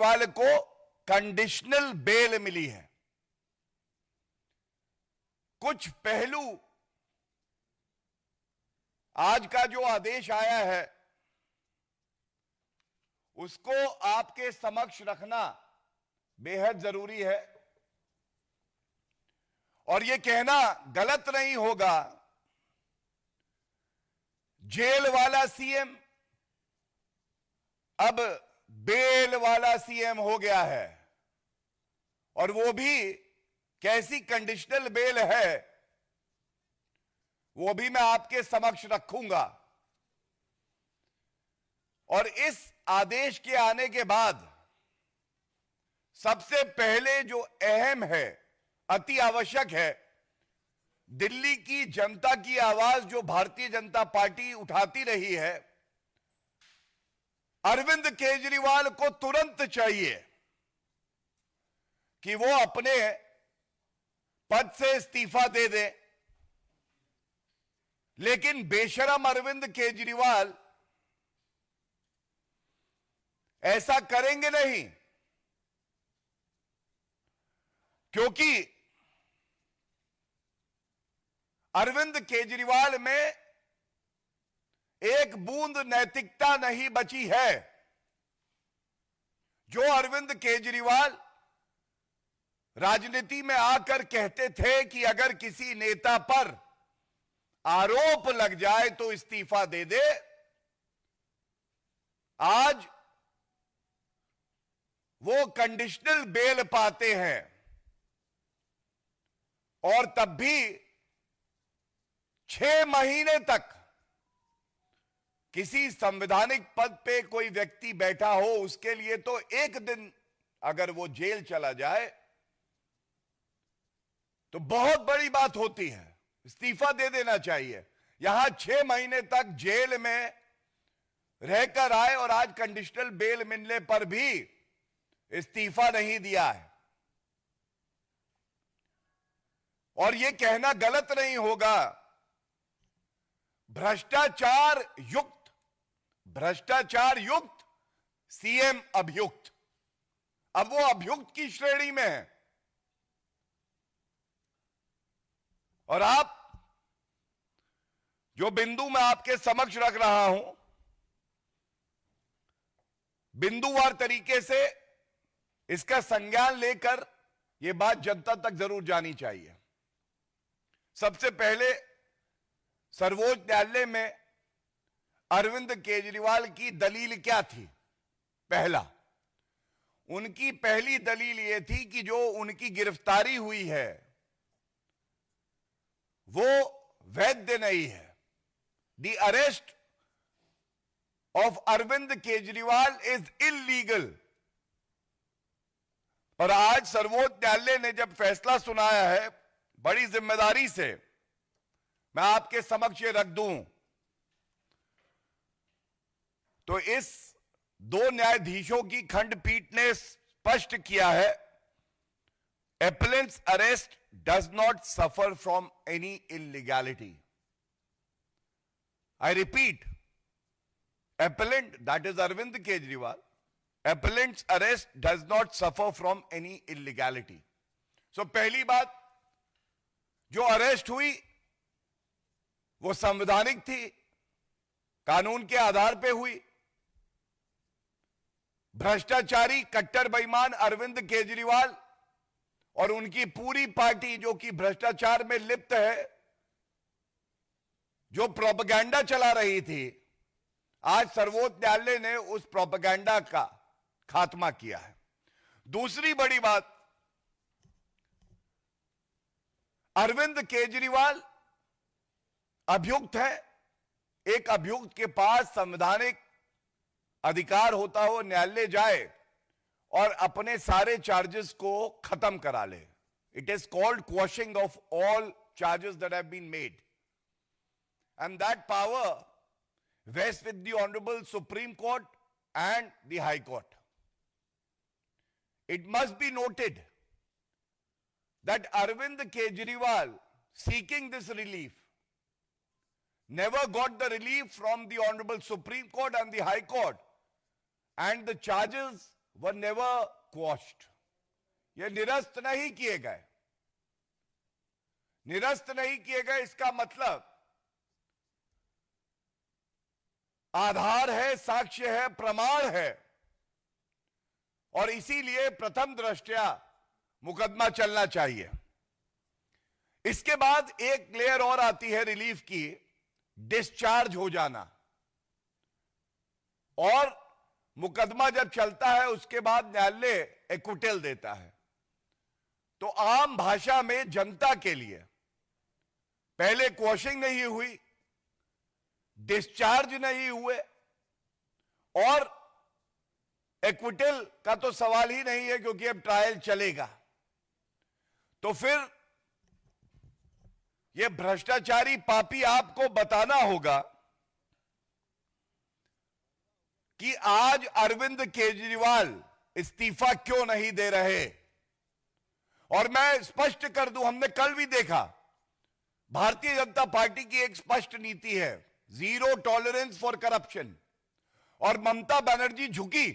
केजरीवाल को conditional bell मिली है। कुछ पहलू आज का जो आदेश आया है उसको आपके समक्ष रखना बेहद जरूरी है, और यह कहना गलत नहीं होगा जेल वाला सीएम अब बेल वाला सीएम हो गया है, और वो भी कैसी कंडीशनल बेल है वो भी मैं आपके समक्ष रखूंगा। और इस आदेश के आने के बाद सबसे पहले जो अहम है, अति आवश्यक है, दिल्ली की जनता की आवाज जो भारतीय जनता पार्टी उठाती रही है, अरविंद केजरीवाल को तुरंत चाहिए कि वो अपने पद से इस्तीफा दे दे। लेकिन बेशरम अरविंद केजरीवाल ऐसा करेंगे नहीं, क्योंकि अरविंद केजरीवाल में एक बूंद नैतिकता नहीं बची है। जो अरविंद केजरीवाल राजनीति में आकर कहते थे कि अगर किसी नेता पर आरोप लग जाए तो इस्तीफा दे दे, आज वो कंडीशनल बेल पाते हैं, और तब भी 6 महीने तक किसी संवैधानिक पद पे कोई व्यक्ति बैठा हो, उसके लिए तो एक दिन अगर वो जेल चला जाए तो बहुत बड़ी बात होती है, इस्तीफा दे देना चाहिए। यहां 6 महीने तक जेल में रहकर आए और आज कंडीशनल बेल मिलने पर भी इस्तीफा नहीं दिया है। और यह कहना गलत नहीं होगा भ्रष्टाचार युक्त सीएम अभियुक्त, अब वो अभियुक्त की श्रेणी में है। और आप जो बिंदु मैं आपके समक्ष रख रहा हूं, बिंदुवार तरीके से इसका संज्ञान लेकर यह बात जनता तक जरूर जानी चाहिए। सबसे पहले सर्वोच्च न्यायालय में अरविंद केजरीवाल की दलील क्या थी? पहला, उनकी पहली दलील यह थी कि जो उनकी गिरफ्तारी हुई है वो वैध नहीं है। The arrest of Arvind Kejriwal is illegal. और आज सर्वोच्च न्यायालय ने जब फैसला सुनाया है, बड़ी जिम्मेदारी से मैं आपके समक्ष रख दूं, तो इस 2 न्यायाधीशों की खंडपीठ ने स्पष्ट किया है, appellant's arrest does not suffer from any illegality. I repeat, appellant, that is Arvind Kejriwal, appellant's arrest does not suffer from any illegality. So पहली बात, जो अरेस्ट हुई वो संवैधानिक थी, कानून के आधार पे हुई। भ्रष्टाचारी कट्टर बेईमान अरविंद केजरीवाल और उनकी पूरी पार्टी जो कि भ्रष्टाचार में लिप्त है, जो प्रोपेगेंडा चला रही थी, आज सर्वोच्च न्यायालय ने उस प्रोपेगेंडा का खात्मा किया है। दूसरी बड़ी बात, अरविंद केजरीवाल अभियुक्त है। एक अभियुक्त के पास संवैधानिक अधिकार होता हो न्यायालय जाए और अपने सारे चार्जेस को खत्म करा ले। It is called quashing of all charges that have been made, and that power vest with the honourable Supreme Court and the High Court. It must be noted that Arvind Kejriwal, seeking this relief, never got the relief from the Honorable Supreme Court and the High Court, and the charges were never quashed, ये निरस्त नहीं किए गए। निरस्त नहीं किए गए इसका मतलब आधार है, साक्ष्य है, प्रमाण है, और इसीलिए प्रथम दृष्टया मुकदमा चलना चाहिए। इसके बाद एक लेयर और आती है रिलीफ की, डिस्चार्ज हो जाना। और मुकदमा जब चलता है उसके बाद न्यायालय एक्विटल देता है। तो आम भाषा में जनता के लिए पहले क्वॉशिंग नहीं हुई, डिस्चार्ज नहीं हुए, और एक्विटल का तो सवाल ही नहीं है क्योंकि अब ट्रायल चलेगा। तो फिर यह भ्रष्टाचारी पापी आपको बताना होगा कि आज अरविंद केजरीवाल इस्तीफा क्यों नहीं दे रहे। और मैं स्पष्ट कर दूं, हमने कल भी देखा, भारतीय जनता पार्टी की एक स्पष्ट नीति है, जीरो टॉलरेंस फॉर करप्शन। और ममता बनर्जी झुकी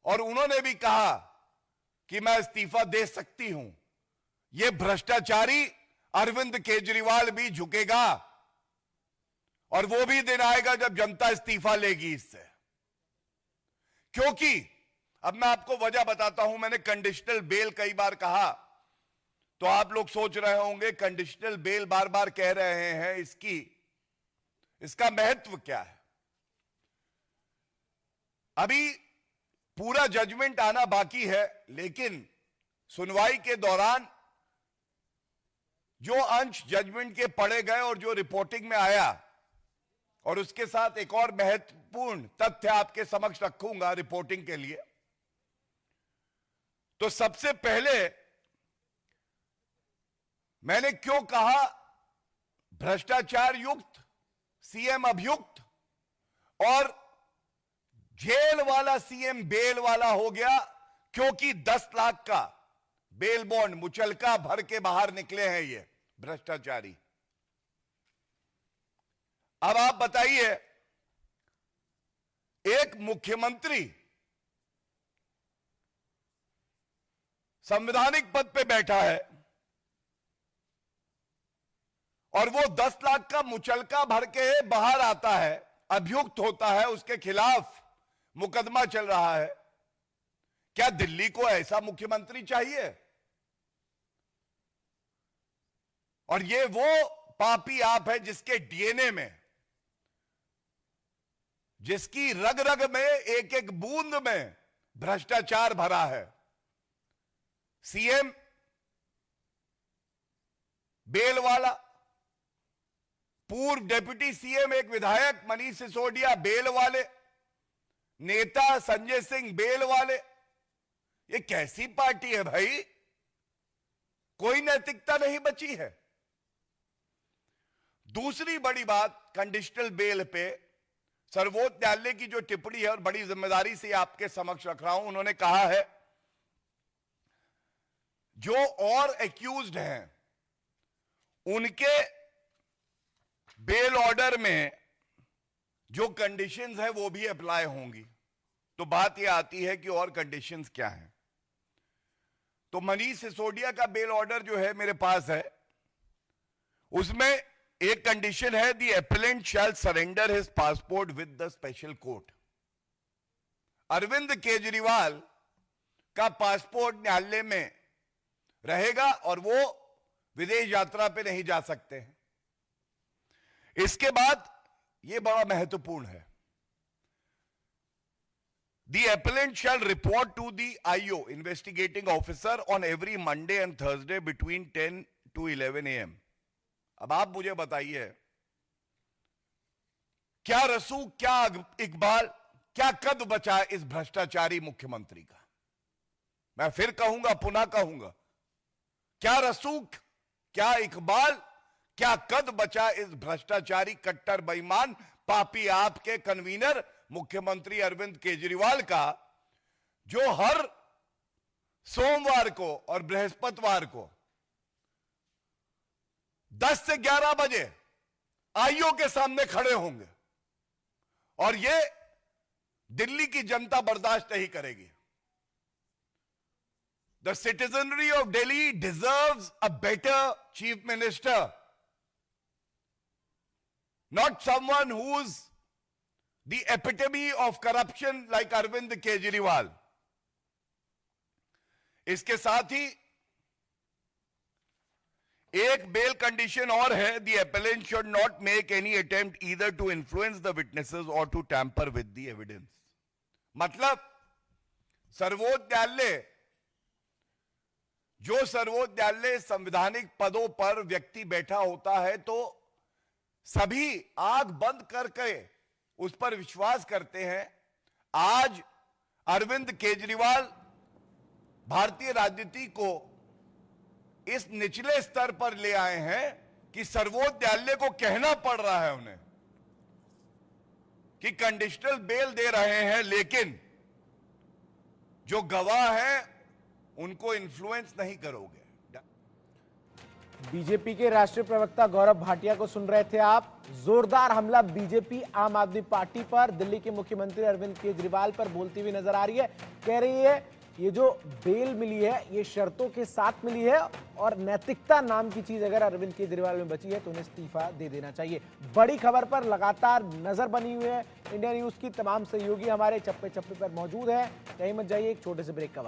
और उन्होंने भी कहा कि मैं इस्तीफा दे सकती हूं। यह भ्रष्टाचारी अरविंद केजरीवाल भी झुकेगा, और वो भी दिन आएगा जब जनता इस्तीफा लेगी इससे। क्योंकि अब मैं आपको वजह बताता हूं, मैंने कंडीशनल बेल कई बार कहा, तो आप लोग सोच रहे होंगे कंडीशनल बेल बार बार कह रहे हैं, इसका महत्व क्या है। अभी पूरा जजमेंट आना बाकी है, लेकिन सुनवाई के दौरान जो अंश जजमेंट के पढ़े गए और जो रिपोर्टिंग में आया, और उसके साथ एक और महत्वपूर्ण तथ्य आपके समक्ष रखूंगा रिपोर्टिंग के लिए। तो सबसे पहले मैंने क्यों कहा भ्रष्टाचार युक्त, सीएम अभियुक्त, और जेल वाला सीएम बेल वाला हो गया, क्योंकि 10 लाख का बेल बॉन्ड मुचलका भर के बाहर निकले हैं ये भ्रष्टाचारी। अब आप बताइए, एक मुख्यमंत्री संवैधानिक पद पे बैठा है और वो 10 लाख का मुचलका भर के बाहर आता है, अभियुक्त होता है, उसके खिलाफ मुकदमा चल रहा है। क्या दिल्ली को ऐसा मुख्यमंत्री चाहिए? और ये वो पापी आप है जिसके डीएनए में, जिसकी रग रग में, एक एक बूंद में भ्रष्टाचार भरा है। सीएम बेल वाला, पूर्व डिप्टी सीएम एक विधायक मनीष सिसोदिया बेल वाले, नेता संजय सिंह बेल वाले। ये कैसी पार्टी है भाई? कोई नैतिकता नहीं बची है। दूसरी बड़ी बात, कंडीशनल बेल पे सर्वोच्च न्यायालय की जो टिप्पणी है, और बड़ी जिम्मेदारी से आपके समक्ष रख रहा हूं, उन्होंने कहा है जो और एक्यूज्ड हैं उनके बेल ऑर्डर में जो कंडीशंस है वो भी अप्लाई होंगी। तो बात यह आती है कि और कंडीशंस क्या हैं। तो मनीष सिसोदिया का बेल ऑर्डर जो है मेरे पास है, उसमें एक कंडीशन है, the appellant shall surrender his passport with the special court. Arvind Kejriwal का पासपोर्ट न्यायालय में रहेगा और वो विदेश यात्रा पे नहीं जा सकते हैं। इसके बाद यह बड़ा महत्वपूर्ण है, the appellant shall report to the IO investigating officer on every Monday and Thursday between 10 to 11 AM। अब आप मुझे बताइए, क्या रसूख, क्या इकबाल, क्या कद बचा इस भ्रष्टाचारी मुख्यमंत्री का? मैं फिर कहूंगा, पुनः कहूंगा, क्या रसूख, क्या इकबाल, क्या कद बचा इस भ्रष्टाचारी, कट्टर बेईमान, पापी आपके कन्वीनर मुख्यमंत्री अरविंद केजरीवाल का, जो हर सोमवार को और बृहस्पतिवार को 10 से 11 बजे आईओ के सामने खड़े होंगे, और ये दिल्ली की जनता बर्दाश्त नहीं करेगी। The citizenry of Delhi deserves a better chief minister. Not someone who's the epitome of corruption like Arvind Kejriwal. इसके साथ ही एक बेल कंडीशन और है, the appellant should not make any attempt either to influence the witnesses or to tamper with the evidence. मतलब सर्वोच्च न्यायालय, जो सर्वोच्च न्यायालय संवैधानिक पदों पर व्यक्ति बैठा होता है तो सभी आंख बंद करके उस पर विश्वास करते हैं। आज अरविंद केजरीवाल भारतीय राजनीति को इस निचले स्तर पर ले आए हैं कि सर्वोच्च न्यायालय को कहना पड़ रहा है उन्हें कि कंडीशनल बेल दे रहे हैं, लेकिन जो गवाह हैं उनको इन्फ्लुएंस नहीं करोगे। बीजेपी के राष्ट्रीय प्रवक्ता गौरव भाटिया को सुन रहे थे आप। जोरदार हमला बीजेपी आम आदमी पार्टी पर दिल्ली के मुख्यमंत्री अरविंद केजरीवाल पर बोलती हुई नजर आ रही है। कह रही है ये जो बेल मिली है ये शर्तों के साथ मिली है और नैतिकता नाम की चीज अगर अरविंद केजरीवाल में बची है तो उन्हें इस्तीफा दे देना चाहिए। बड़ी खबर पर लगातार नजर बनी हुई है इंडिया न्यूज की। तमाम सहयोगी हमारे चप्पे चप्पे पर मौजूद है। कहीं मत जाइए, एक छोटे से ब्रेक का वक्त।